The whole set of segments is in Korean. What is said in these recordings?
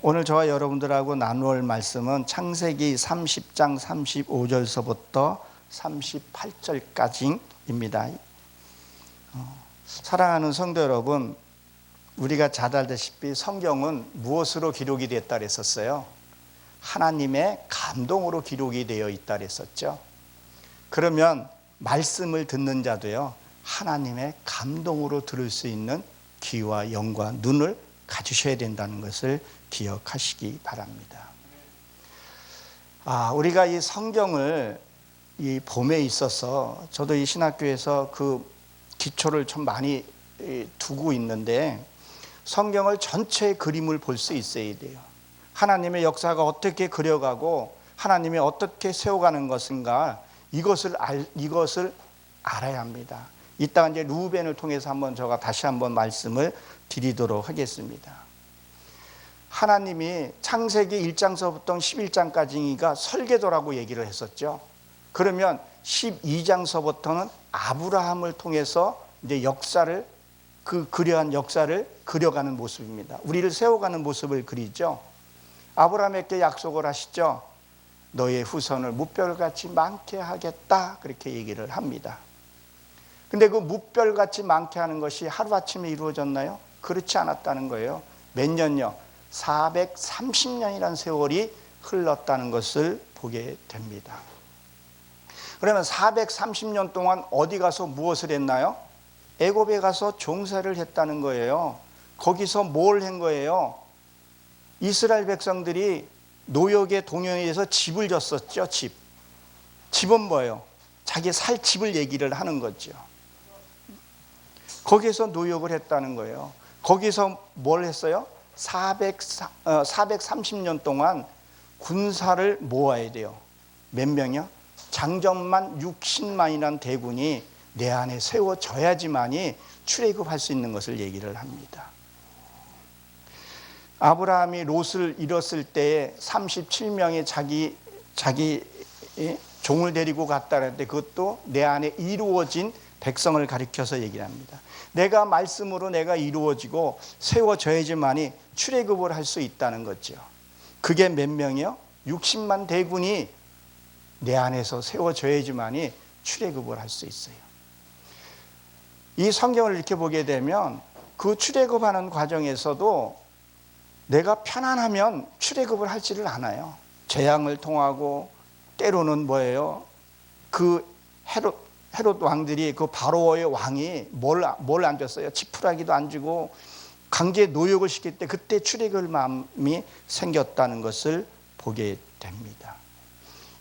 오늘 저와 여러분들하고 나눌 말씀은 창세기 30장 35절서부터 38절까지입니다. 사랑하는 성도 여러분, 우리가 잘 알다시피 성경은 무엇으로 기록이 됐다 그랬었어요? 하나님의 감동으로 기록이 되어 있다 그랬었죠. 그러면 말씀을 듣는 자도요, 하나님의 감동으로 들을 수 있는 귀와 영과 눈을 가지셔야 된다는 것을 기억하시기 바랍니다. 우리가 이 성경을 이 봄에 있어서 저도 이 신학교에서 그 기초를 좀 많이 두고 있는데, 성경을 전체의 그림을 볼 수 있어야 돼요. 하나님의 역사가 어떻게 그려가고 하나님이 어떻게 세워가는 것인가, 이것을 알아야 합니다. 이따가 이제 루벤을 통해서 제가 다시 한번 말씀을 드리도록 하겠습니다. 하나님이 창세기 1장서부터 11장까지가 설계도라고 얘기를 했었죠. 그러면 12장서부터는 아브라함을 통해서 이제 역사를, 그러한 역사를 그려가는 모습입니다. 우리를 세워가는 모습을 그리죠. 아브라함에게 약속을 하시죠. 너의 후손을 무별같이 많게 하겠다, 그렇게 얘기를 합니다. 근데 그 무별같이 많게 하는 것이 하루아침에 이루어졌나요? 그렇지 않았다는 거예요. 몇 년요? 430년이라는 세월이 흘렀다는 것을 보게 됩니다. 그러면 430년 동안 어디 가서 무엇을 했나요? 애굽에 가서 종사를 했다는 거예요. 거기서 뭘 한 거예요? 이스라엘 백성들이 노역의 동역에서 집을 졌었죠. 집은 뭐예요? 자기 살 집을 얘기를 하는 거죠. 거기서 노역을 했다는 거예요. 거기서 뭘 했어요? 430년 동안 군사를 모아야 돼요. 몇 명이요? 장정만 60만이라는 대군이 내 안에 세워져야지만이 출애굽할 수 있는 것을 얘기를 합니다. 아브라함이 롯을 잃었을 때에 37명의 자기 종을 데리고 갔다 그랬는데, 그것도 내 안에 이루어진 백성을 가리켜서 얘기를 합니다. 내가 말씀으로 내가 이루어지고 세워져야지만이 출애굽을 할 수 있다는 거죠. 그게 몇 명이요? 60만 대군이 내 안에서 세워져야지만이 출애굽을 할 수 있어요. 이 성경을 이렇게 보게 되면 그 출애굽하는 과정에서도 내가 편안하면 출애굽을 하지를 않아요. 재앙을 통하고, 때로는 뭐예요? 그 헤롯 왕들이, 그 바로의 왕이 뭘 안 줬어요? 지푸라기도 안 주고 강제 노역을 시킬 때 그때 출애굽을 마음이 생겼다는 것을 보게 됩니다.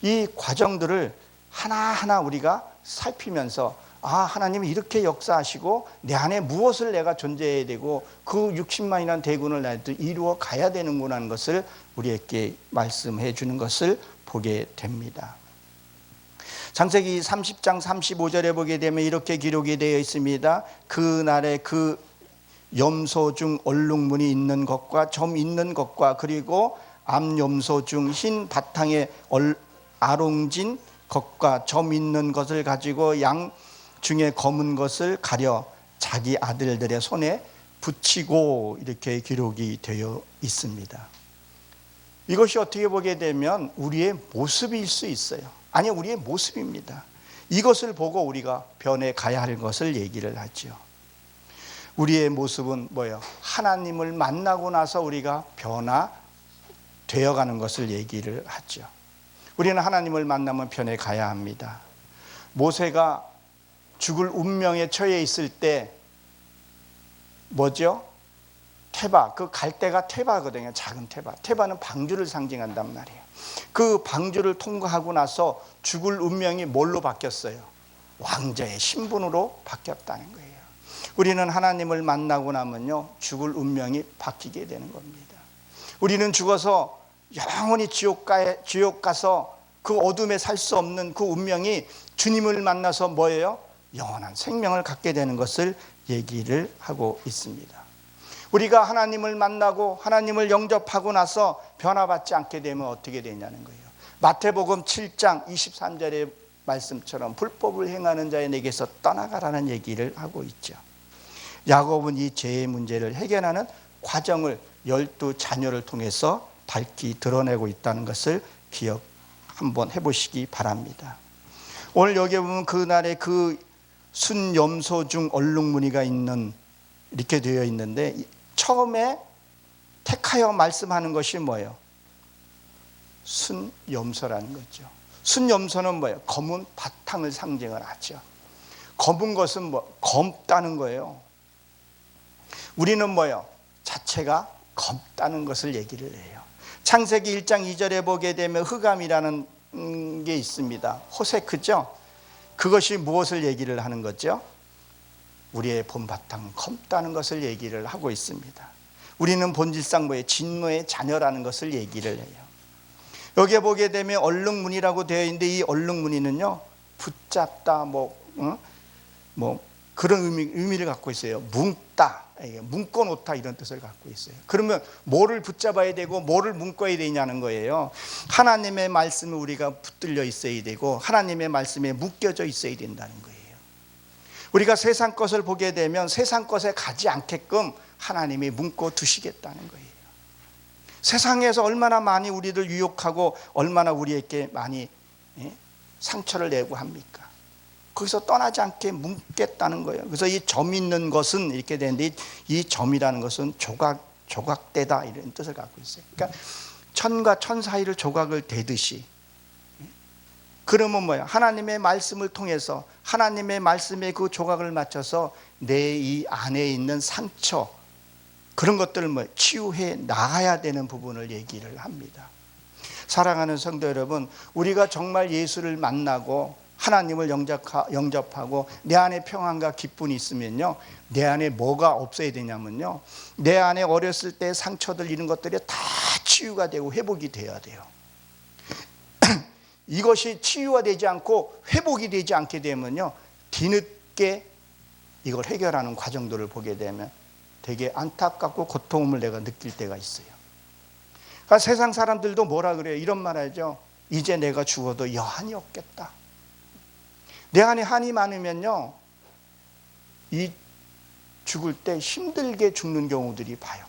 이 과정들을 하나하나 우리가 살피면서, 하나님이 이렇게 역사하시고 내 안에 무엇을 내가 존재해야 되고 그 60만이라는 대군을 나한테 이루어 가야 되는구나 하는 것을 우리에게 말씀해 주는 것을 보게 됩니다. 창세기 30장 35절에 보게 되면 이렇게 기록이 되어 있습니다. 그날에 그 염소 중 얼룩무늬 있는 것과 점 있는 것과, 그리고 암염소 중 흰 바탕에 아롱진 것과 점 있는 것을 가지고 양 중에 검은 것을 가려 자기 아들들의 손에 붙이고, 이렇게 기록이 되어 있습니다. 이것이 어떻게 보게 되면 우리의 모습일 수 있어요. 아니, 우리의 모습입니다. 이것을 보고 우리가 변해 가야 할 것을 얘기를 하죠. 우리의 모습은 뭐예요? 하나님을 만나고 나서 우리가 변화되어 가는 것을 얘기를 하죠. 우리는 하나님을 만나면 변해 가야 합니다. 모세가 죽을 운명에 처해 있을 때 뭐죠? 태바, 그 갈대가 태바거든요. 작은 태바. 태바는 방주를 상징한단 말이에요. 그 방주를 통과하고 나서 죽을 운명이 뭘로 바뀌었어요? 왕자의 신분으로 바뀌었다는 거예요. 우리는 하나님을 만나고 나면요, 죽을 운명이 바뀌게 되는 겁니다. 우리는 죽어서 영원히 지옥 가서 그 어둠에 살 수 없는 그 운명이 주님을 만나서 뭐예요? 영원한 생명을 갖게 되는 것을 얘기를 하고 있습니다. 우리가 하나님을 만나고 하나님을 영접하고 나서 변화받지 않게 되면 어떻게 되냐는 거예요. 마태복음 7장 23절의 말씀처럼 불법을 행하는 자의 내게서 떠나가라는 얘기를 하고 있죠. 야곱은 이 죄의 문제를 해결하는 과정을 12자녀를 통해서 밝히 드러내고 있다는 것을 기억 한번 해보시기 바랍니다. 오늘 여기에 보면 그날의 그 순염소 중 얼룩무늬가 있는 이렇게 되어 있는데, 처음에 택하여 말씀하는 것이 뭐예요? 순염소라는 거죠. 순염소는 뭐예요? 검은 바탕을 상징을 하죠. 검은 것은 뭐? 검다는 거예요. 우리는 뭐예요? 자체가 검다는 것을 얘기를 해요. 창세기 1장 2절에 보게 되면 흑암이라는 게 있습니다. 호세크죠. 그것이 무엇을 얘기를 하는 거죠? 우리의 본바탕은 검다는 것을 얘기를 하고 있습니다. 우리는 본질상 뭐예요? 진노의 자녀라는 것을 얘기를 해요. 여기에 보게 되면 얼룩무늬라고 되어 있는데, 이 얼룩무늬는요, 붙잡다, 그런 의미를 갖고 있어요. 뭉다, 묶어 놓다, 이런 뜻을 갖고 있어요. 그러면 뭐를 붙잡아야 되고 뭐를 묶어야 되냐는 거예요. 하나님의 말씀에 우리가 붙들려 있어야 되고 하나님의 말씀에 묶여져 있어야 된다는 거예요. 우리가 세상 것을 보게 되면 세상 것에 가지 않게끔 하나님이 묶어 두시겠다는 거예요. 세상에서 얼마나 많이 우리를 유혹하고 얼마나 우리에게 많이 상처를 내고 합니까? 거기서 떠나지 않게 묶겠다는 거예요. 그래서 이 점 있는 것은 이렇게 되는데, 이 점이라는 것은 조각대다, 이런 뜻을 갖고 있어요. 그러니까 천과 천 사이를 조각을 대듯이. 그러면 뭐야? 하나님의 말씀을 통해서 하나님의 말씀에 그 조각을 맞춰서 내 이 안에 있는 상처, 그런 것들을 치유해 나가야 되는 부분을 얘기를 합니다. 사랑하는 성도 여러분, 우리가 정말 예수를 만나고 하나님을 영접하고 내 안에 평안과 기쁨이 있으면요, 내 안에 뭐가 없어야 되냐면요, 내 안에 어렸을 때 상처들, 이런 것들이 다 치유가 되고 회복이 되어야 돼요. 이것이 치유가 되지 않고 회복이 되지 않게 되면요, 뒤늦게 이걸 해결하는 과정들을 보게 되면 되게 안타깝고 고통을 내가 느낄 때가 있어요. 그러니까 세상 사람들도 뭐라 그래요? 이런 말 하죠. 이제 내가 죽어도 여한이 없겠다. 내 안에 한이 많으면요, 이 죽을 때 힘들게 죽는 경우들이 봐요.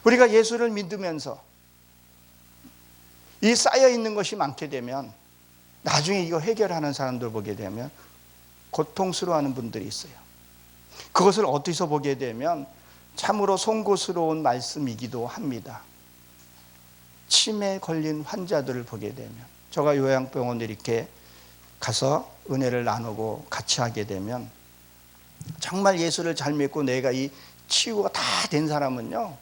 우리가 예수를 믿으면서 이 쌓여 있는 것이 많게 되면 나중에 이거 해결하는 사람들 보게 되면 고통스러워하는 분들이 있어요. 그것을 어디서 보게 되면 참으로 송구스러운 말씀이기도 합니다. 치매에 걸린 환자들을 보게 되면, 제가 요양병원에 이렇게 가서 은혜를 나누고 같이 하게 되면 정말 예수를 잘 믿고 내가 이 치유가 다 된 사람은요,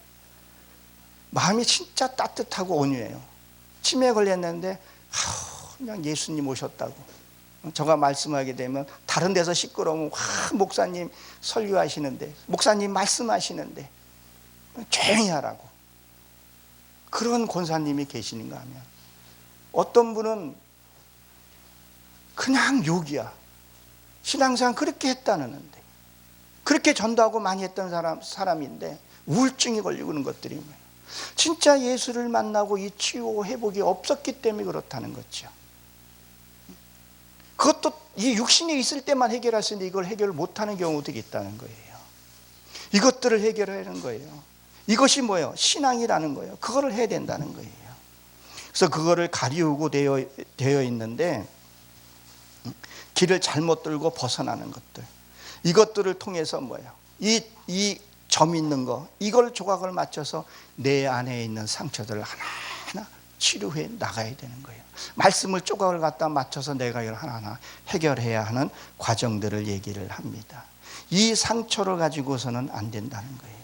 마음이 진짜 따뜻하고 온유해요. 치매에 걸렸는데 그냥 예수님 오셨다고 제가 말씀하게 되면, 다른 데서 시끄러우면 목사님 설교하시는데, 목사님 말씀하시는데 조용히 하라고, 그런 권사님이 계시는가 하면, 어떤 분은 그냥 욕이야. 신앙생활 그렇게 했다는데, 그렇게 전도하고 많이 했던 사람인데 우울증이 걸리고 그런 것들이 뭐예요? 진짜 예수를 만나고 이 치유 회복이 없었기 때문에 그렇다는 거죠. 그것도 이 육신에 있을 때만 해결할 수 있는데 이걸 해결 못하는 경우들이 있다는 거예요. 이것들을 해결하는 거예요. 이것이 뭐예요? 신앙이라는 거예요. 그거를 해야 된다는 거예요. 그래서 그거를 가리우고 되어 있는데, 길을 잘못 들고 벗어나는 것들, 이것들을 통해서 뭐예요? 이 점 있는 거, 이걸 조각을 맞춰서 내 안에 있는 상처들을 하나하나 치료해 나가야 되는 거예요. 말씀을 조각을 갖다 맞춰서 내가 이걸 하나하나 해결해야 하는 과정들을 얘기를 합니다. 이 상처를 가지고서는 안 된다는 거예요.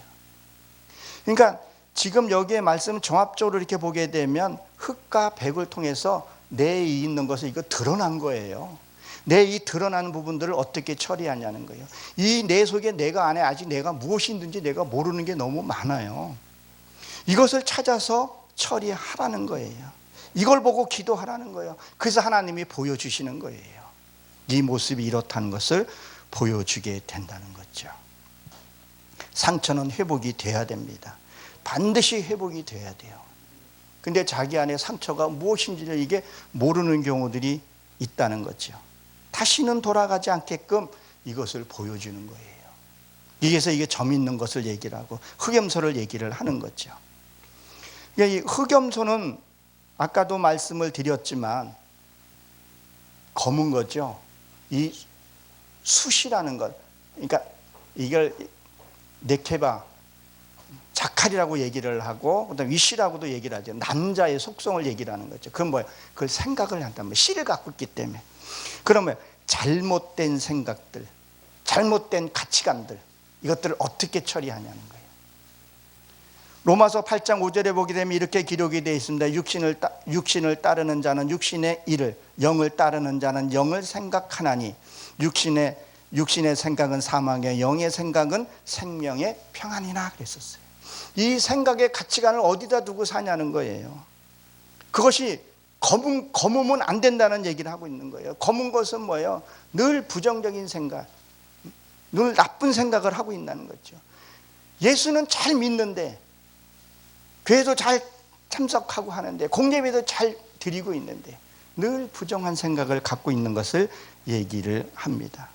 그러니까 지금 여기에 말씀을 종합적으로 이렇게 보게 되면 흙과 백을 통해서 내 있는 것을 이거 드러난 거예요. 내 이 드러나는 부분들을 어떻게 처리하냐는 거예요. 이 내 속에 내가 안에 아직 내가 무엇이 있는지 내가 모르는 게 너무 많아요. 이것을 찾아서 처리하라는 거예요. 이걸 보고 기도하라는 거예요. 그래서 하나님이 보여주시는 거예요. 네 모습이 이렇다는 것을 보여주게 된다는 거죠. 상처는 회복이 돼야 됩니다. 반드시 회복이 돼야 돼요. 근데 자기 안에 상처가 무엇인지를 이게 모르는 경우들이 있다는 거죠. 다시는 돌아가지 않게끔 이것을 보여주는 거예요. 여기서 이게 점 있는 것을 얘기를 하고 흑염소를 얘기를 하는 거죠. 이 흑염소는 아까도 말씀을 드렸지만 검은 거죠. 이 숫이라는 것, 그러니까 이걸 네케바, 자칼이라고 얘기를 하고 그다음 위시라고도 얘기를 하죠. 남자의 속성을 얘기를 하는 거죠. 그건 뭐예요? 그걸 생각을 한단 말이에요. 씨를 갖고 있기 때문에. 그러면 잘못된 생각들, 잘못된 가치관들, 이것들을 어떻게 처리하냐는 거예요. 로마서 8장 5절에 보게 되면 이렇게 기록이 되어 있습니다. 육신을 따르는 자는 육신의 일을, 영을 따르는 자는 영을 생각하나니 육신의 생각은 사망의, 영의 생각은 생명의 평안이나 그랬었어요. 이 생각의 가치관을 어디다 두고 사냐는 거예요. 그것이 검으면 안 된다는 얘기를 하고 있는 거예요. 검은 것은 뭐예요? 늘 부정적인 생각, 늘 나쁜 생각을 하고 있다는 거죠. 예수는 잘 믿는데, 교회도 잘 참석하고 하는데, 공예배도 잘 드리고 있는데 늘 부정한 생각을 갖고 있는 것을 얘기를 합니다.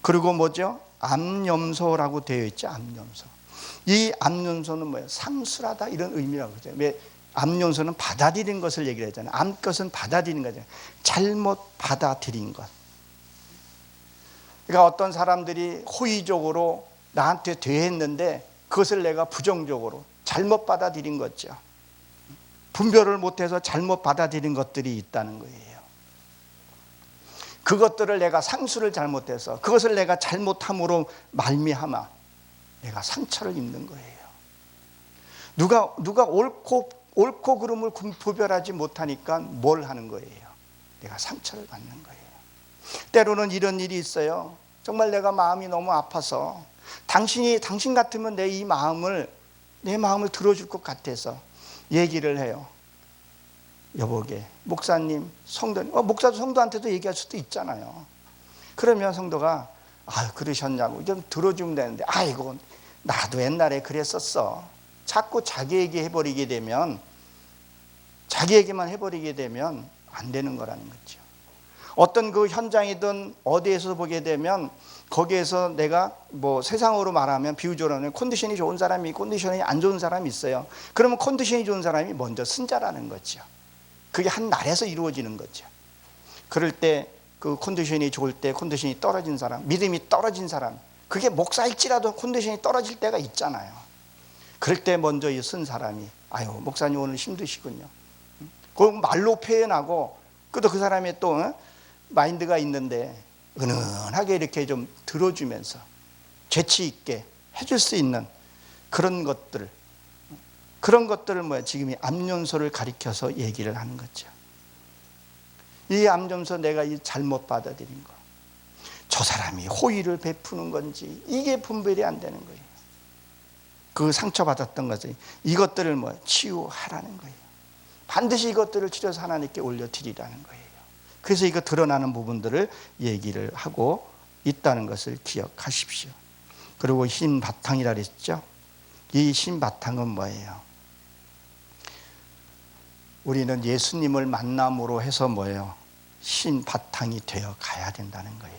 그리고 뭐죠? 암염소라고 되어 있죠. 암염소. 이 암염소는 뭐예요? 상술하다 이런 의미라고 그러죠. 왜? 암염소는 받아들인 것을 얘기를 하잖아요. 암것은 받아들인 거죠. 잘못 받아들인 것. 그러니까 어떤 사람들이 호의적으로 나한테 대했는데 그것을 내가 부정적으로 잘못 받아들인 거죠. 분별을 못해서 잘못 받아들인 것들이 있다는 거예요. 그것들을 내가 상수를 잘못해서 그것을 내가 잘못함으로 말미암아 내가 상처를 입는 거예요. 누가 옳고 그름을 구별하지 못하니까 뭘 하는 거예요? 내가 상처를 받는 거예요. 때로는 이런 일이 있어요. 정말 내가 마음이 너무 아파서 당신 같으면 내 마음을 들어줄 것 같아서 얘기를 해요. 여보게, 목사님, 성도님, 목사도 성도한테도 얘기할 수도 있잖아요. 그러면 성도가 그러셨냐고 좀 들어주면 되는데, 아이고 나도 옛날에 그랬었어. 자꾸 자기 얘기만 해버리게 되면 안 되는 거라는 거죠. 어떤 그 현장이든 어디에서 보게 되면 거기에서 내가 세상으로 말하면 비유적으로는 컨디션이 좋은 사람이 있고 컨디션이 안 좋은 사람이 있어요. 그러면 컨디션이 좋은 사람이 먼저 승자라는 거죠. 그게 한 날에서 이루어지는 거죠. 그럴 때 그 컨디션이 좋을 때 컨디션이 떨어진 사람, 믿음이 떨어진 사람, 그게 목사일지라도 컨디션이 떨어질 때가 있잖아요. 그럴 때 먼저 쓴 사람이 목사님 오늘 힘드시군요. 그 말로 표현하고 그 사람의 또 마인드가 있는데 은은하게 이렇게 좀 들어주면서 재치 있게 해줄 수 있는 그런 것들을 지금 이 암염소를 가리켜서 얘기를 하는 거죠. 이 암염소 내가 잘못 받아들인 거, 저 사람이 호의를 베푸는 건지 이게 분별이 안 되는 거예요. 그 상처받았던 것을 이것들을 치유하라는 거예요. 반드시 이것들을 치료해서 하나님께 올려드리라는 거예요. 그래서 이거 드러나는 부분들을 얘기를 하고 있다는 것을 기억하십시오. 그리고 흰 바탕이라 그랬죠. 이 흰 바탕은 뭐예요? 우리는 예수님을 만남으로 해서 흰 바탕이 되어 가야 된다는 거예요.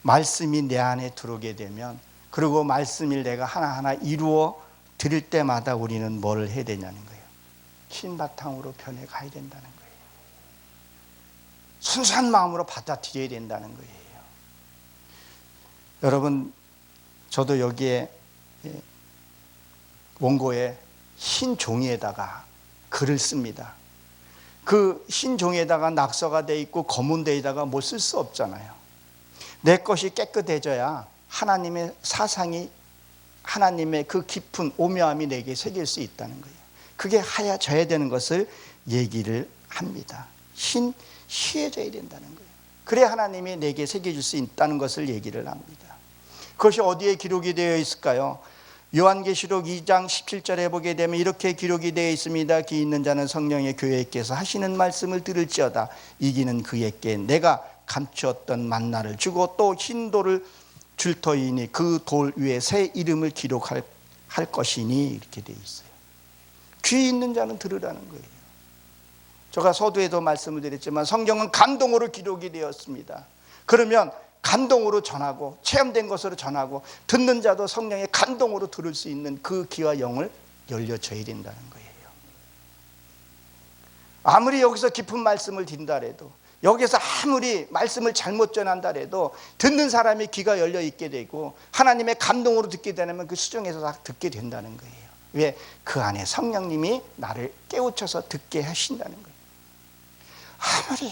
말씀이 내 안에 들어오게 되면, 그리고 말씀을 내가 하나하나 이루어 드릴 때마다 우리는 뭘 해야 되냐는 거예요. 흰 바탕으로 변해 가야 된다는 거예요. 순수한 마음으로 받아들여야 된다는 거예요. 여러분, 저도 여기에 원고에 흰 종이에다가 글을 씁니다. 그 흰 종이에다가 낙서가 돼 있고 검은 데에다가 뭐 쓸 수 없잖아요. 내 것이 깨끗해져야 하나님의 사상이, 하나님의 그 깊은 오묘함이 내게 새길 수 있다는 거예요. 그게 하얘져야 되는 것을 얘기를 합니다. 희해져야 된다는 거예요. 그래야 하나님이 내게 새겨줄 수 있다는 것을 얘기를 합니다. 그것이 어디에 기록이 되어 있을까요? 요한계시록 2장 17절에 보게 되면 이렇게 기록이 되어 있습니다. 기 있는 자는 성령의 교회께서 하시는 말씀을 들을지어다. 이기는 그에게 내가 감추었던 만나를 주고 또 흰 돌을 줄 터이니 그 돌 위에 새 이름을 기록할 것이니, 이렇게 되어 있어요. 귀 있는 자는 들으라는 거예요. 제가 서두에도 말씀을 드렸지만 성경은 감동으로 기록이 되었습니다. 그러면 감동으로 전하고 체험된 것으로 전하고 듣는 자도 성령의 감동으로 들을 수 있는 그 귀와 영을 열려줘야 된다는 거예요. 아무리 여기서 깊은 말씀을 든다 해도, 여기서 아무리 말씀을 잘못 전한다 해도 듣는 사람의 귀가 열려 있게 되고 하나님의 감동으로 듣게 되면 그 수정에서 다 듣게 된다는 거예요. 왜? 그 안에 성령님이 나를 깨우쳐서 듣게 하신다는 거예요. 아무리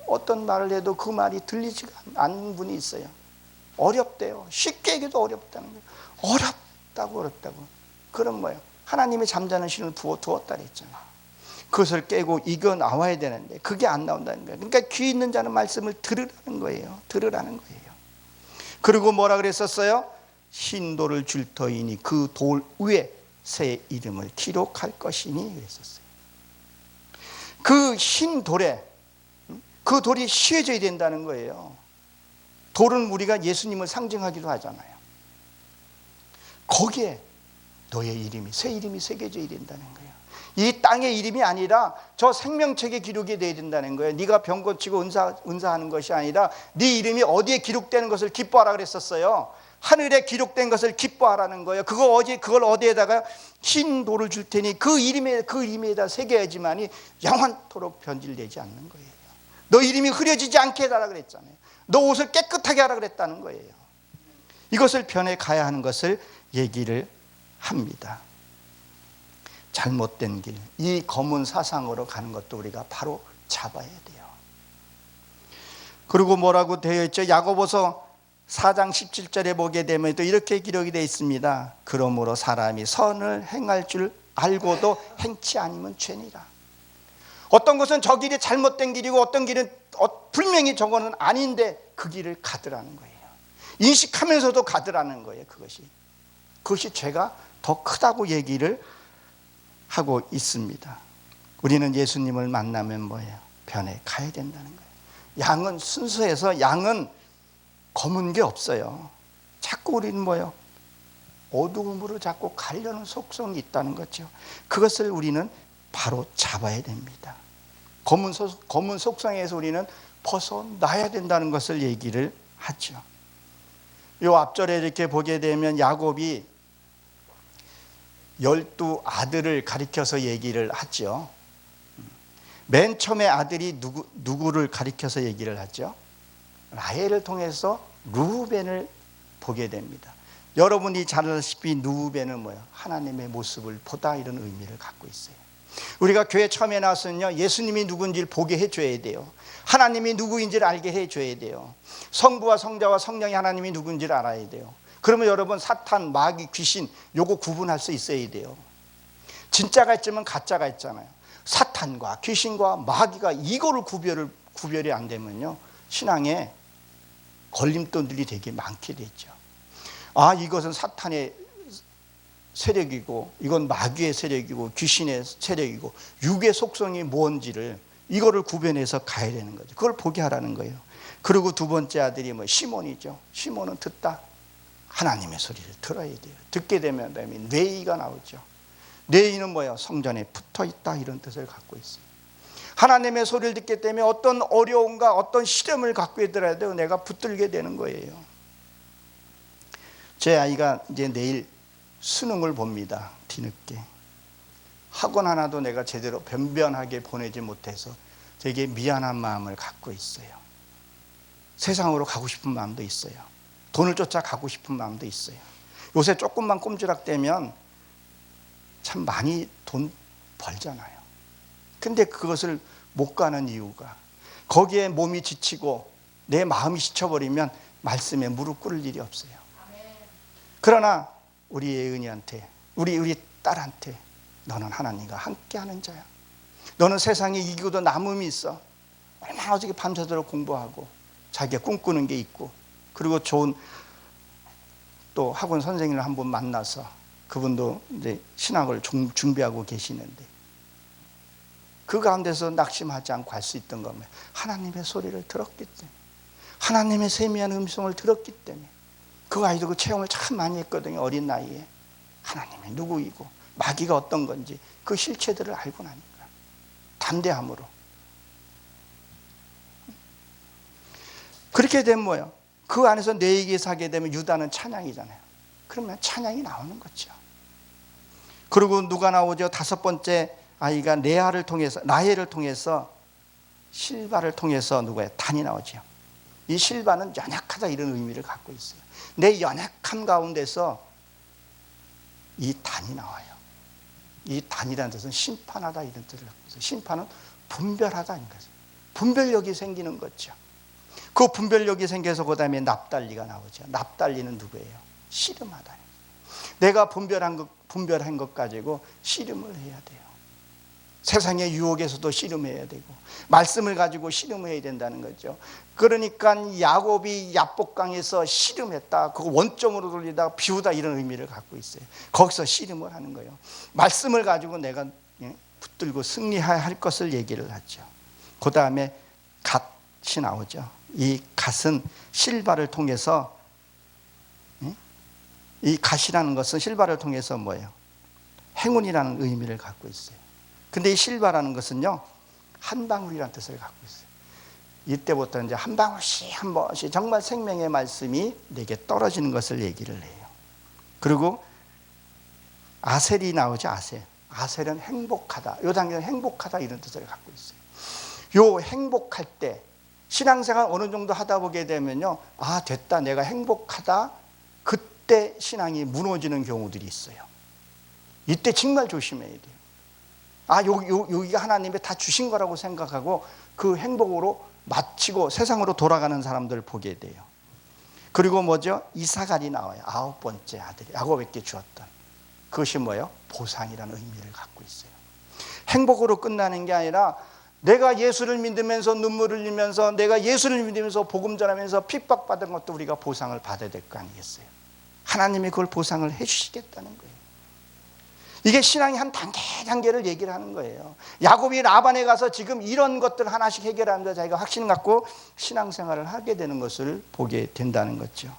어떤 말을 해도 그 말이 들리지가 않는 분이 있어요. 어렵대요. 쉽게 얘기해도 어렵다는 거예요. 어렵다고. 그럼 뭐예요? 하나님이 잠자는 신을 부어두었다 그랬잖아요. 그것을 깨고 이겨 나와야 되는데 그게 안 나온다는 거예요. 그러니까 귀 있는 자는 말씀을 들으라는 거예요. 그리고 뭐라 그랬었어요? 흰 돌을 줄 터이니 그 돌 위에 새 이름을 기록할 것이니 그랬었어요. 그 흰 돌에, 그 돌이 씌워져야 된다는 거예요. 돌은 우리가 예수님을 상징하기도 하잖아요. 거기에 너의 이름이, 새 이름이 새겨져야 된다는 거예요. 이 땅의 이름이 아니라 저 생명책에 기록이 돼야 된다는 거예요. 네가 병 고치고 은사하는 것이 아니라 네 이름이 어디에 기록되는 것을 기뻐하라 그랬었어요. 하늘에 기록된 것을 기뻐하라는 거예요. 그걸 어디에다가 흰 돌을 줄 테니 그 이름에다 새겨야지만이 영원토록 변질되지 않는 거예요. 너 이름이 흐려지지 않게 해달라 그랬잖아요. 너 옷을 깨끗하게 하라 그랬다는 거예요. 이것을 변해 가야 하는 것을 얘기를 합니다. 잘못된 길, 이 검은 사상으로 가는 것도 우리가 바로 잡아야 돼요. 그리고 뭐라고 되어 있죠? 야고보서 4장 17절에 보게 되면 또 이렇게 기록이 되어 있습니다. 그러므로 사람이 선을 행할 줄 알고도 행치 않으면 죄니라. 어떤 것은 저 길이 잘못된 길이고 어떤 길은 분명히 저거는 아닌데 그 길을 가더라는 거예요. 인식하면서도 가더라는 거예요. 그것이 죄가 더 크다고 얘기를 하고 있습니다. 우리는 예수님을 만나면 뭐예요? 변해 가야 된다는 거예요. 양은 순수해서 양은 검은 게 없어요. 자꾸 우리는 뭐예요? 어두움으로 자꾸 가려는 속성이 있다는 거죠. 그것을 우리는 바로 잡아야 됩니다. 검은 속성에서 우리는 벗어나야 된다는 것을 얘기를 하죠. 이 앞절에 이렇게 보게 되면 야곱이 12아들을 가리켜서 얘기를 하죠. 맨 처음에 아들이 누구를 가리켜서 얘기를 하죠? 라헬을 통해서 루벤을 보게 됩니다. 여러분이 잘 아시다시피 루벤은 뭐예요? 하나님의 모습을 보다, 이런 의미를 갖고 있어요. 우리가 교회 처음에 나왔으면요, 예수님이 누군지를 보게 해줘야 돼요. 하나님이 누구인지를 알게 해줘야 돼요. 성부와 성자와 성령이 하나님이 누군지를 알아야 돼요. 그러면 여러분 사탄, 마귀, 귀신 요거 구분할 수 있어야 돼요. 진짜가 있지만 가짜가 있잖아요. 사탄과 귀신과 마귀가 이거를 구별이 안 되면요, 신앙에 걸림돌들이 되게 많게 되죠. 아, 이것은 사탄의 세력이고 이건 마귀의 세력이고 귀신의 세력이고 육의 속성이 뭔지를 이거를 구별해서 가야 되는 거죠. 그걸 보게 하라는 거예요. 그리고 두 번째 아들이 시몬이죠. 시몬은 듣다. 하나님의 소리를 들어야 돼요. 듣게 되면 뇌의가 나오죠. 뇌의는 뭐예요? 성전에 붙어있다, 이런 뜻을 갖고 있어요. 하나님의 소리를 듣게 되면 어떤 어려움과 어떤 시련을 갖고 있더라도 내가 붙들게 되는 거예요. 제 아이가 이제 내일 수능을 봅니다. 뒤늦게. 학원 하나도 내가 제대로 변변하게 보내지 못해서 되게 미안한 마음을 갖고 있어요. 세상으로 가고 싶은 마음도 있어요. 돈을 쫓아 가고 싶은 마음도 있어요. 요새 조금만 꼼지락대면 참 많이 돈 벌잖아요. 근데 그것을 못 가는 이유가, 거기에 몸이 지치고 내 마음이 지쳐버리면 말씀에 무릎 꿇을 일이 없어요. 그러나 우리 예은이한테, 우리 딸한테, 너는 하나님과 함께하는 자야. 너는 세상에 이기고도 남음이 있어. 얼마나 어저께 밤새도록 공부하고 자기가 꿈꾸는 게 있고, 그리고 좋은 또 학원 선생님을 한번 만나서 그분도 이제 신학을 준비하고 계시는데 그 가운데서 낙심하지 않고 할 수 있던 거면 하나님의 소리를 들었기 때문에, 하나님의 세미한 음성을 들었기 때문에. 그 아이도 그 체험을 참 많이 했거든요. 어린 나이에 하나님이 누구이고 마귀가 어떤 건지 그 실체들을 알고 나니까 담대함으로. 그렇게 되면 뭐예요? 그 안에서 네이게서 하게 되면 유다는 찬양이잖아요. 그러면 찬양이 나오는 거죠. 그리고 누가 나오죠? 다섯 번째 아이가 레아를 통해서, 라헬을 통해서, 실바를 통해서 누구예요? 단이 나오죠. 이 실바는 연약하다 이런 의미를 갖고 있어요. 내 연약함 가운데서 이 단이 나와요. 이 단이라는 뜻은 심판하다 이런 뜻을 갖고 있어요. 심판은 분별하다 이런 거죠. 분별력이 생기는 거죠. 그 분별력이 생겨서 그 다음에 납달리가 나오죠. 납달리는 누구예요? 씨름하다. 내가 분별한 것 가지고 씨름을 해야 돼요. 세상의 유혹에서도 씨름해야 되고 말씀을 가지고 씨름해야 된다는 거죠. 그러니까 야곱이 야복강에서 씨름했다. 그거 원점으로 돌리다 비우다 이런 의미를 갖고 있어요. 거기서 씨름을 하는 거예요. 말씀을 가지고 내가 붙들고 승리해야 할 것을 얘기를 하죠. 그 다음에 갓이 나오죠. 이 갓은 실바를 통해서, 이 갓이라는 것은 실바를 통해서 뭐예요? 행운이라는 의미를 갖고 있어요. 근데 이 실바라는 것은요, 한 방울이라는 뜻을 갖고 있어요. 이때부터 이제 한 방울씩 한 번씩 정말 생명의 말씀이 내게 떨어지는 것을 얘기를 해요. 그리고 아셀이 나오죠. 아셀은 행복하다. 이 단계는 행복하다 이런 뜻을 갖고 있어요. 요 행복할 때 신앙생활 어느 정도 하다 보게 되면요, 아 됐다 내가 행복하다. 그때 신앙이 무너지는 경우들이 있어요. 이때 정말 조심해야 돼요. 아 여기가 하나님이 다 주신 거라고 생각하고 그 행복으로 마치고 세상으로 돌아가는 사람들 보게 돼요. 그리고 뭐죠? 이사갈이 나와요. 아홉 번째 아들이 야곱에게 주었던, 그것이 뭐예요? 보상이라는 의미를 갖고 있어요. 행복으로 끝나는 게 아니라 내가 예수를 믿으면서 눈물을 흘리면서 내가 예수를 믿으면서 복음 전하면서 핍박받은 것도 우리가 보상을 받아야 될 거 아니겠어요? 하나님이 그걸 보상을 해 주시겠다는 거예요. 이게 신앙이 한 단계를 얘기를 하는 거예요. 야곱이 라반에 가서 지금 이런 것들 하나씩 해결하면서 자기가 확신을 갖고 신앙생활을 하게 되는 것을 보게 된다는 거죠.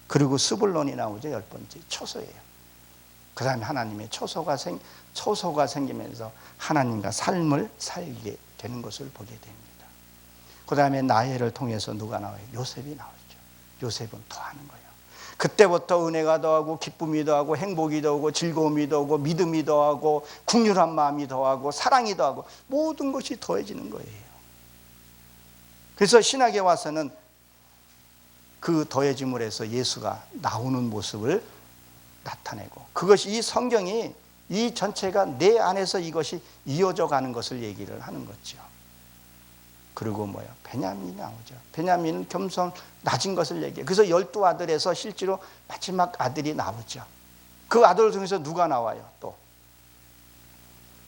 그리고 스불론이 나오죠. 열 번째 초소예요. 그 다음에 하나님의 초소가 생기면서 하나님과 삶을 살게 되는 것을 보게 됩니다. 그 다음에 나헬을 통해서 누가 나와요? 요셉이 나오죠. 요셉은 더하는 거예요. 그때부터 은혜가 더하고 기쁨이 더하고 행복이 더하고 즐거움이 더하고 믿음이 더하고 국률한 마음이 더하고 사랑이 더하고 모든 것이 더해지는 거예요. 그래서 신학에 와서는 그 더해짐을 해서 예수가 나오는 모습을 나타내고, 그것이 이 성경이 이 전체가 내 안에서 이것이 이어져 가는 것을 얘기를 하는 거죠. 그리고 뭐예요? 베냐민이 나오죠. 베냐민은 겸손, 낮은 것을 얘기해요. 그래서 12아들에서 실제로 마지막 아들이 나오죠. 그 아들을 통해서 누가 나와요? 또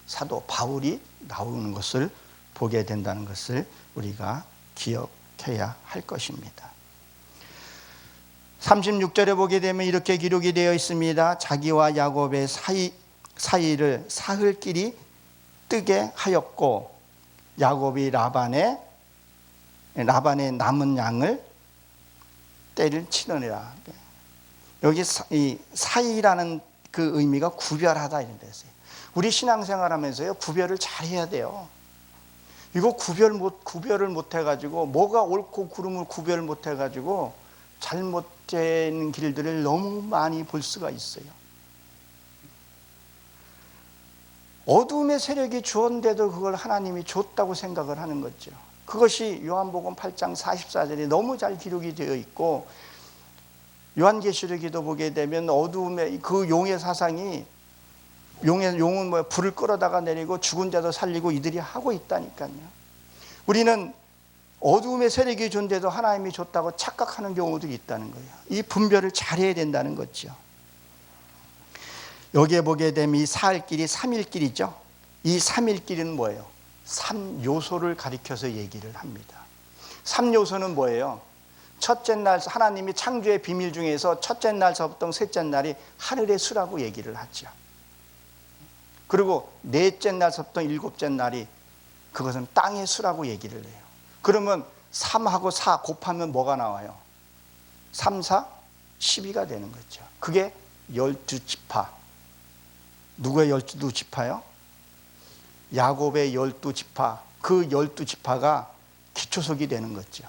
사도 바울이 나오는 것을 보게 된다는 것을 우리가 기억해야 할 것입니다. 36절에 보게 되면 이렇게 기록이 되어 있습니다. 자기와 야곱의 사이를 사흘길이 뜨게 하였고 야곱이 라반의 남은 양을 때를 치느니라. 여기 이 사이라는 그 의미가 구별하다 이런 데였어요. 우리 신앙생활하면서요 구별을 잘 해야 돼요. 이거 구별을 못 해가지고 뭐가 옳고 그름을 구별을 못 해가지고 잘못된 길들을 너무 많이 볼 수가 있어요. 어둠의 세력이 주었는데도 그걸 하나님이 줬다고 생각을 하는 거죠. 그것이 요한복음 8장 44절에 너무 잘 기록이 되어 있고, 요한계시록에도 보게 되면 어둠의 그 용의 사상이 용은 뭐 불을 끌어다가 내리고 죽은 자도 살리고 이들이 하고 있다니까요. 우리는 어둠의 세력이 존재도 하나님이 줬다고 착각하는 경우들이 있다는 거예요. 이 분별을 잘해야 된다는 거죠. 여기에 보게 되면 이 사흘길이 3일길이죠. 이 3일길은 뭐예요? 3요소를 가리켜서 얘기를 합니다. 3요소는 뭐예요? 첫째 날 하나님이 창조의 비밀 중에서 첫째 날서부터 셋째 날이 하늘의 수라고 얘기를 하죠. 그리고 넷째 날서부터 일곱째 날이 그것은 땅의 수라고 얘기를 해요. 그러면 3하고 4 곱하면 뭐가 나와요? 3, 4, 12가 되는 거죠. 그게 12지파. 누구의 12지파요? 야곱의 12지파. 그 12지파가 기초석이 되는 거죠.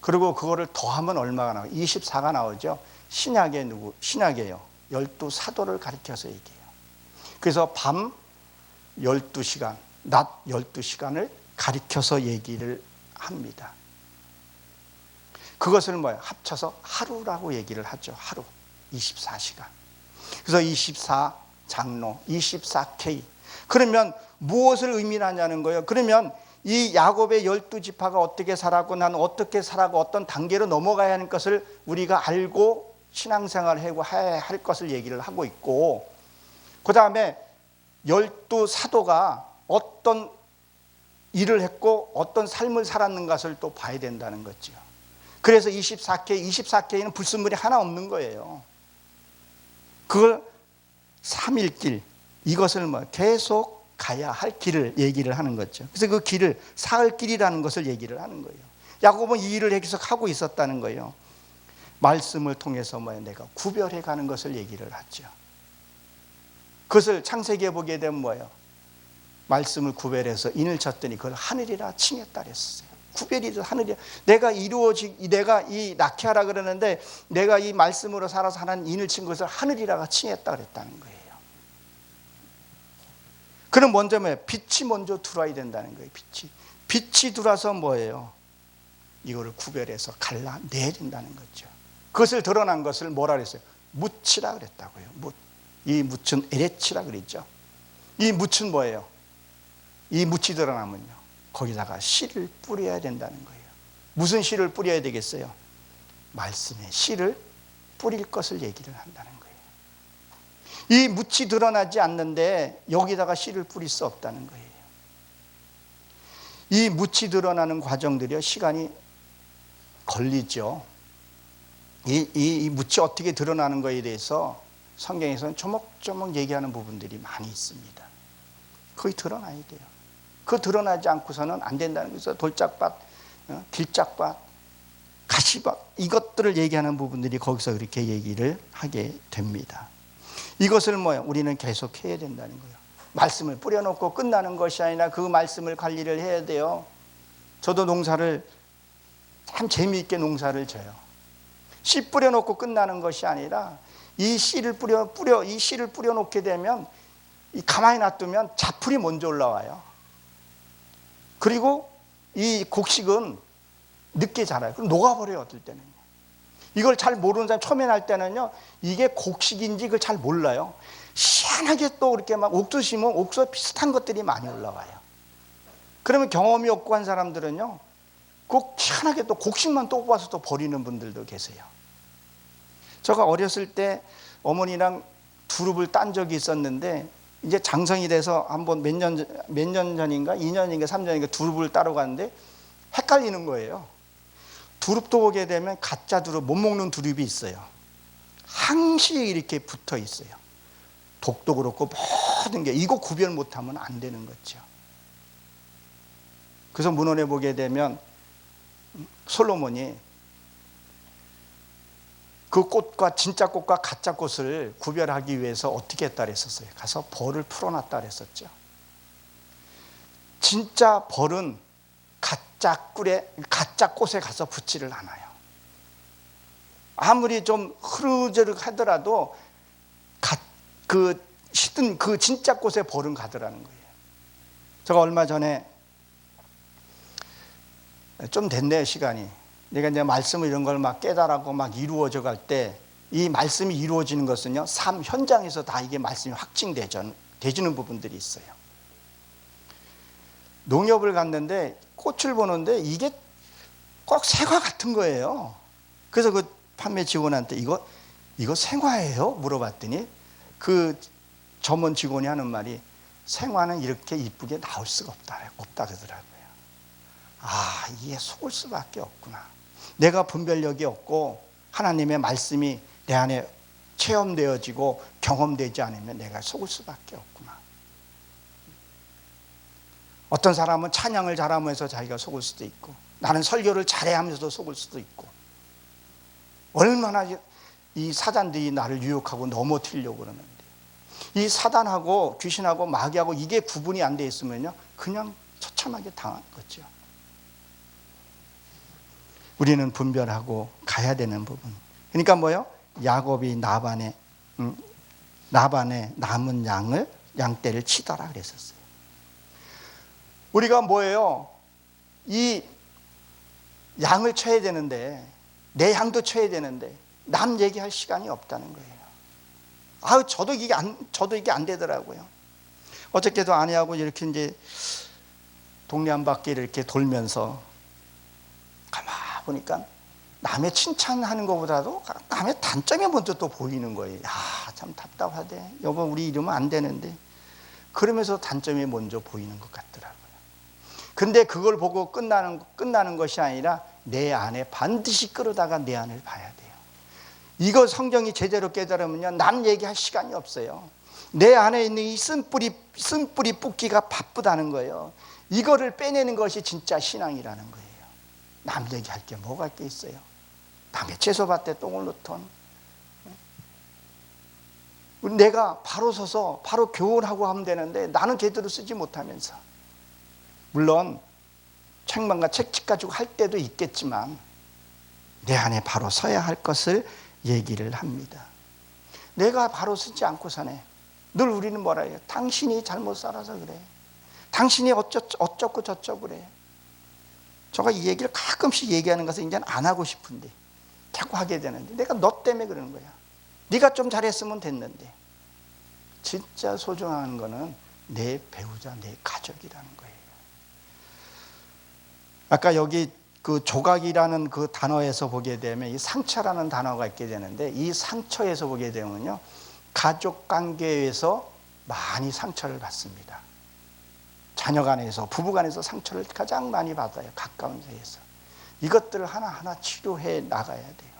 그리고 그거를 더하면 얼마가 나와요? 24가 나오죠. 신약이에요. 12사도를 가리켜서 얘기해요. 그래서 밤 12시간, 낮 12시간을 가리켜서 얘기를 합니다. 그것을 합쳐서 하루라고 얘기를 하죠. 하루. 24시간. 그래서 24장로, 24K. 그러면 무엇을 의미하냐는 거예요. 그러면 이 야곱의 12지파가 어떻게 살았고 나는 어떻게 살아고 어떤 단계로 넘어가야 하는 것을 우리가 알고 신앙생활을 하고 할 것을 얘기를 하고 있고, 그 다음에 12사도가 어떤 일을 했고 어떤 삶을 살았는 것을 또 봐야 된다는 거죠. 그래서 24K는 불순물이 하나 없는 거예요. 그걸 3일길, 이것을 계속 가야 할 길을 얘기를 하는 거죠. 그래서 그 길을 사흘길이라는 것을 얘기를 하는 거예요. 야곱은 이 일을 계속 하고 있었다는 거예요. 말씀을 통해서 내가 구별해 가는 것을 얘기를 하죠. 그것을 창세기에 보게 되면 말씀을 구별해서 인을 쳤더니 그걸 하늘이라 칭했다 그랬어요. 구별이 하늘이야. 내가 이 낙해하라 그러는데 내가 이 말씀으로 살아서 하나님 인을 친 것을 하늘이라가 칭했다 그랬다는 거예요. 그럼 먼저 빛이 먼저 들어와야 된다는 거예요. 빛이 들어와서 이거를 구별해서 갈라내야 된다는 거죠. 그것을 드러난 것을 뭐라 그랬어요? 묻이라 그랬다고요. 이 묻은 에레치라 그랬죠. 이 묻은 뭐예요? 이 묻이 드러나면요, 거기다가 씨를 뿌려야 된다는 거예요. 무슨 씨를 뿌려야 되겠어요? 말씀의 씨를 뿌릴 것을 얘기를 한다는 거예요. 이 묻이 드러나지 않는데 여기다가 씨를 뿌릴 수 없다는 거예요. 이 묻이 드러나는 과정들이요, 시간이 걸리죠. 이 묻이 어떻게 드러나는 거에 대해서 성경에서는 조목조목 얘기하는 부분들이 많이 있습니다. 거의 드러나야 돼요. 그 드러나지 않고서는 안 된다는 거죠. 돌짝밭, 길짝밭, 가시밭, 이것들을 얘기하는 부분들이 거기서 그렇게 얘기를 하게 됩니다. 이것을 우리는 계속 해야 된다는 거예요. 말씀을 뿌려놓고 끝나는 것이 아니라 그 말씀을 관리를 해야 돼요. 저도 농사를 참 재미있게 농사를 져요. 씨 뿌려놓고 끝나는 것이 아니라 이 씨를 뿌려놓게 되면 가만히 놔두면 자풀이 먼저 올라와요. 그리고 이 곡식은 늦게 자라요. 그럼 녹아버려요, 어떨 때는요. 이걸 잘 모르는 사람 처음에 날 때는요, 이게 곡식인지 그걸 잘 몰라요. 희한하게 또 이렇게 옥수 심으면 옥수와 비슷한 것들이 많이 올라와요. 그러면 경험이 없고 한 사람들은요, 꼭 희한하게 또 곡식만 또 뽑아서 또 버리는 분들도 계세요. 제가 어렸을 때 어머니랑 두릅을 딴 적이 있었는데, 이제 장성이 돼서 한번 몇 년 전인가 2년인가 3년인가 두릅을 따러 갔는데 헷갈리는 거예요. 두릅도 보게 되면 가짜 두릅, 못 먹는 두릅이 있어요. 항시 이렇게 붙어 있어요. 독도 그렇고 모든 게, 이거 구별 못하면 안 되는 거죠. 그래서 문헌에 보게 되면 솔로몬이 그 꽃과 진짜 꽃과 가짜 꽃을 구별하기 위해서 어떻게 했다 그랬었어요? 가서 벌을 풀어놨다 그랬었죠. 진짜 벌은 가짜 꽃에 가서 붙지를 않아요. 아무리 좀 흐르저륵하더라도 시든 그 진짜 꽃에 벌은 가더라는 거예요. 제가 얼마 전에 좀 됐네요, 시간이. 내가 이제 말씀을 이런 걸 깨달아고 이루어져 갈 때, 이 말씀이 이루어지는 것은요, 삶 현장에서 다 이게 말씀이 확증되지는 부분들이 있어요. 농협을 갔는데 꽃을 보는데 이게 꼭 생화 같은 거예요. 그래서 그 판매 직원한테 이거 생화예요? 물어봤더니 그 점원 직원이 하는 말이, 생화는 이렇게 이쁘게 나올 수가 없다 그러더라고요. 아, 이게 속을 수밖에 없구나. 내가 분별력이 없고 하나님의 말씀이 내 안에 체험되어지고 경험되지 않으면 내가 속을 수밖에 없구나. 어떤 사람은 찬양을 잘하면서 자기가 속을 수도 있고, 나는 설교를 잘해야 하면서도 속을 수도 있고, 얼마나 이 사단들이 나를 유혹하고 넘어뜨리려고 그러는데, 이 사단하고 귀신하고 마귀하고 이게 구분이 안 돼 있으면요, 그냥 처참하게 당한 거죠. 우리는 분별하고 가야 되는 부분. 그러니까 뭐요? 야곱이 라반의 남은 양떼를 치더라 그랬었어요. 우리가 뭐예요? 이 양을 쳐야 되는데, 내 양도 쳐야 되는데 남 얘기할 시간이 없다는 거예요. 저도 이게 안 되더라고요. 어저께도 아내하고 이렇게 이제 동네 한 바퀴 이렇게 돌면서 가만 보니까 남의 칭찬하는 것보다도 남의 단점이 먼저 또 보이는 거예요. 참 답답하대. 여보, 우리 이러면 안 되는데. 그러면서 단점이 먼저 보이는 것 같더라고요. 근데 그걸 보고 끝나는 것이 아니라 내 안에 반드시 끌어다가 내 안을 봐야 돼요. 이거 성경이 제대로 깨달으면요, 남 얘기할 시간이 없어요. 내 안에 있는 이 쓴뿌리 뽑기가 바쁘다는 거예요. 이거를 빼내는 것이 진짜 신앙이라는 거예요. 남 얘기할 게 뭐가 있어요? 남의 채소밭에 똥을 놓던, 내가 바로 서서 바로 교훈하고 하면 되는데 나는 제대로 쓰지 못하면서, 물론 책망과 책찍 가지고 할 때도 있겠지만 내 안에 바로 서야 할 것을 얘기를 합니다. 내가 바로 쓰지 않고서네 늘 우리는 뭐라 해요? 당신이 잘못 살아서 그래. 당신이 어쩌고 저쩌고 그래. 제가 이 얘기를 가끔씩 얘기하는 것은 이제는 안 하고 싶은데 자꾸 하게 되는데, 내가 너 때문에 그러는 거야. 네가 좀 잘했으면 됐는데. 진짜 소중한 거는 내 배우자, 내 가족이라는 거예요. 아까 여기 그 조각이라는 그 단어에서 보게 되면 이 상처라는 단어가 있게 되는데, 이 상처에서 보게 되면요, 가족 관계에서 많이 상처를 받습니다. 자녀 간에서, 부부 간에서 상처를 가장 많이 받아요. 가까운 데에서. 이것들을 하나하나 치료해 나가야 돼요.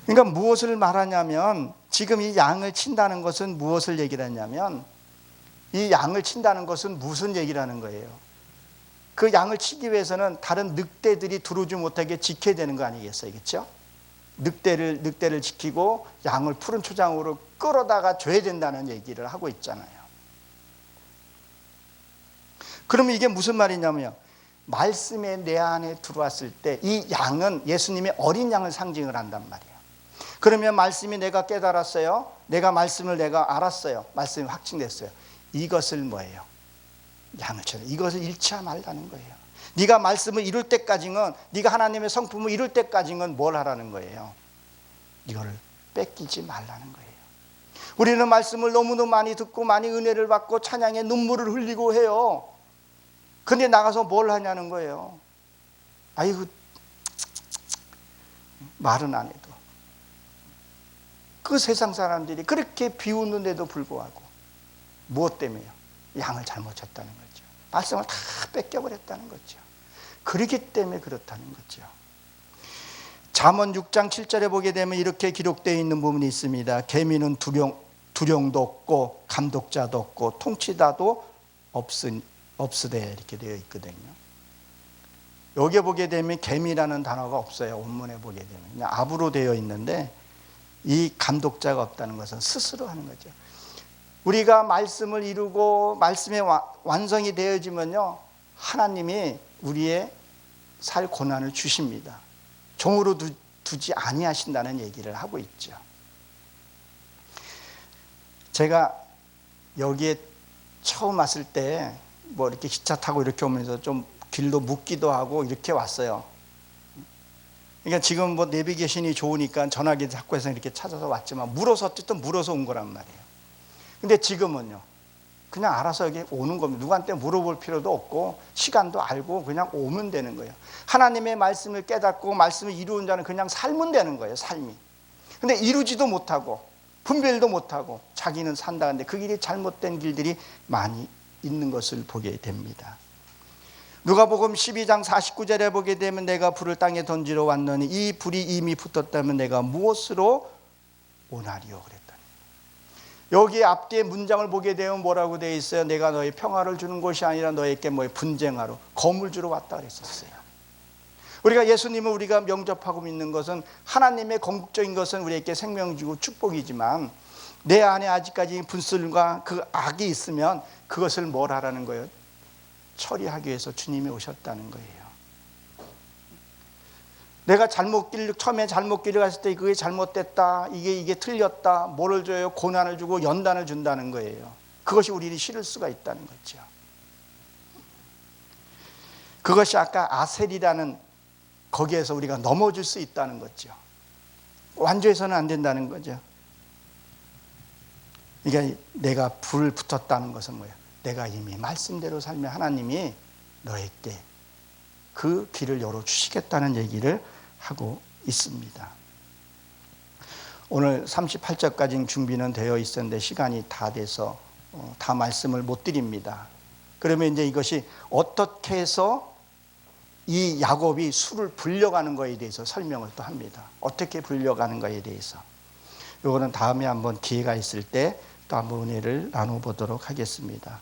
그러니까 무엇을 말하냐면, 지금 이 양을 친다는 것은 무엇을 얘기를 하냐면, 이 양을 친다는 것은 무슨 얘기를 하는 거예요? 그 양을 치기 위해서는 다른 늑대들이 들어오지 못하게 지켜야 되는 거 아니겠어요? 그렇죠? 늑대를 지키고 양을 푸른 초장으로 끌어다가 줘야 된다는 얘기를 하고 있잖아요. 그러면 이게 무슨 말이냐면, 말씀에 내 안에 들어왔을 때 이 양은 예수님의 어린 양을 상징을 한단 말이에요. 그러면 말씀이 내가 깨달았어요. 말씀을 내가 알았어요. 말씀이 확증됐어요. 이것을 뭐예요? 양을 쳐요. 이것을 잃지 말라는 거예요. 네가 말씀을 이룰 때까지는, 네가 하나님의 성품을 이룰 때까지는 뭘 하라는 거예요? 이거를 뺏기지 말라는 거예요. 우리는 말씀을 너무너무 많이 듣고 많이 은혜를 받고 찬양에 눈물을 흘리고 해요. 근데 나가서 뭘 하냐는 거예요. 아이고, 말은 안 해도. 그 세상 사람들이 그렇게 비웃는데도 불구하고 무엇 때문에요? 양을 잘못 쳤다는 거죠. 말씀을 다 뺏겨버렸다는 거죠. 그렇기 때문에 그렇다는 거죠. 잠언 6장 7절에 보게 되면 이렇게 기록되어 있는 부분이 있습니다. 계미는 두령도 없고 감독자도 없고 통치자도 없으되 이렇게 되어 있거든요. 여기에 보게 되면 계미라는 단어가 없어요. 원문에 보게 되면 그냥 압으로 되어 있는데, 이 감독자가 없다는 것은 스스로 하는 거죠. 우리가 말씀을 이루고 말씀의 완성이 되어지면요, 하나님이 우리의 살 고난을 주십니다. 종으로 두지 아니하신다는 얘기를 하고 있죠. 제가 여기에 처음 왔을 때 뭐 이렇게 기차 타고 이렇게 오면서 좀 길도 묻기도 하고 이렇게 왔어요. 그러니까 지금 뭐 내비게이션이 좋으니까 전화기 잡고 해서 이렇게 찾아서 왔지만, 물어서 어쨌든 물어서 온 거란 말이에요. 근데 지금은요, 그냥 알아서 여기 오는 겁니다. 누구한테 물어볼 필요도 없고 시간도 알고 그냥 오면 되는 거예요. 하나님의 말씀을 깨닫고 말씀을 이루는 자는 그냥 살면 되는 거예요. 삶이. 근데 이루지도 못하고 분별도 못하고 자기는 산다는데 그 길이 잘못된 길들이 많이 있는 것을 보게 됩니다. 누가복음 12장 49절에 보게 되면, 내가 불을 땅에 던지러 왔느니 이 불이 이미 붙었다면 내가 무엇으로 오나리요 그랬다. 여기 앞뒤에 문장을 보게 되면 뭐라고 되어 있어요? 내가 너의 평화를 주는 것이 아니라 너에게 분쟁하러 검을 주러 왔다 그랬었어요. 우리가 예수님을 우리가 영접하고 믿는 것은, 하나님의 궁극적인 것은 우리에게 생명 주고 축복이지만, 내 안에 아직까지 분술과 그 악이 있으면 그것을 뭘 하라는 거예요? 처리하기 위해서 주님이 오셨다는 거예요. 내가 처음에 잘못 길을 갔을 때 그게 잘못됐다, 이게 틀렸다, 뭐를 줘요? 고난을 주고 연단을 준다는 거예요. 그것이 우리를 싫을 수가 있다는 거죠. 그것이 아까 아셀이라는 거기에서 우리가 넘어질 수 있다는 거죠. 완주해서는 안 된다는 거죠. 그러니까 내가 불 붙었다는 것은 뭐예요? 내가 이미 말씀대로 살면 하나님이 너에게 그 길을 열어주시겠다는 얘기를 하고 있습니다. 오늘 38절까지 준비는 되어 있었는데 시간이 다 돼서 다 말씀을 못 드립니다. 그러면 이제 이것이 어떻게 해서 이 야곱이 술을 불려가는 것에 대해서 설명을 또 합니다. 어떻게 불려가는 것에 대해서. 이거는 다음에 한번 기회가 있을 때 또 한번 은혜를 나눠보도록 하겠습니다.